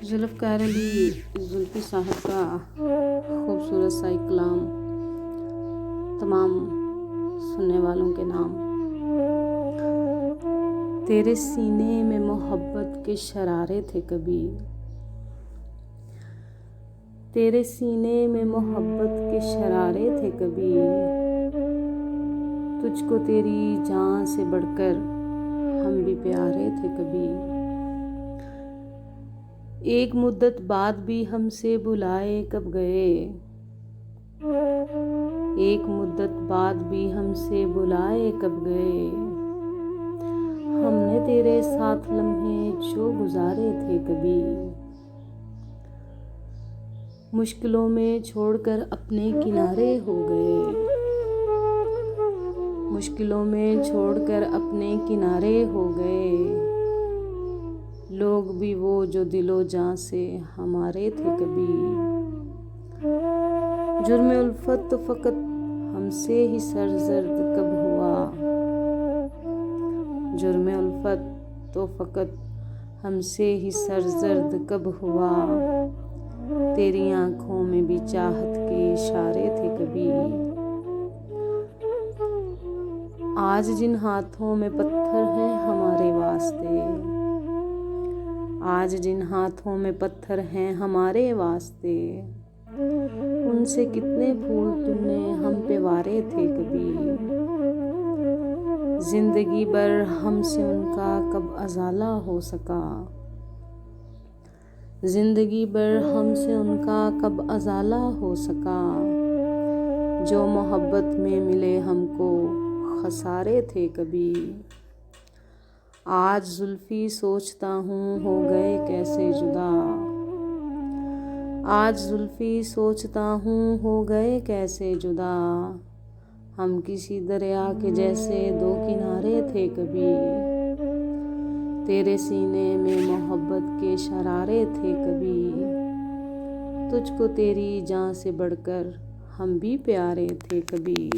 जुल्फ़कार अली जुल्फ़ी साहब का खूबसूरत सा एक कलाम तमाम सुनने वालों के नाम। तेरे सीने में मोहब्बत के शरारे थे कभी, तेरे सीने में मोहब्बत के शरारे थे कभी, तुझको तेरी जान से बढ़कर हम भी प्यारे थे कभी। एक मुद्दत बाद भी हमसे बुलाए कब गए, एक मुद्दत बाद भी हमसे बुलाए कब गए। हमने तेरे साथ लम्हे जो गुजारे थे कभी, मुश्किलों में छोड़कर अपने किनारे हो गए, मुश्किलों में छोड़कर अपने किनारे हो गए। लोग भी वो जो दिलो जान से हमारे थे कभी। जुर्म उल्फत तो फ़कत हमसे ही सरजर्द कब हुआ, जुर्म उल्फत तो फ़कत हमसे ही सरजर्द कब हुआ। तेरी आँखों में भी चाहत के इशारे थे कभी। आज जिन हाथों में पत्थर हैं हमारे वास्ते, आज जिन हाथों में पत्थर हैं हमारे वास्ते, उनसे कितने फूल तुमने हम पे वारे थे कभी। जिंदगी भर हमसे उनका कब अज़ाला हो सका, जिंदगी भर हमसे उनका कब अज़ाला हो सका। जो मोहब्बत में मिले हमको खसारे थे कभी। आज जुल्फ़ी सोचता हूँ हो गए कैसे जुदा, आज जुल्फ़ी सोचता हूँ हो गए कैसे जुदा। हम किसी दरिया के जैसे दो किनारे थे कभी, तेरे सीने में मोहब्बत के शरारे थे कभी। तुझको तेरी जान से बढ़कर हम भी प्यारे थे कभी।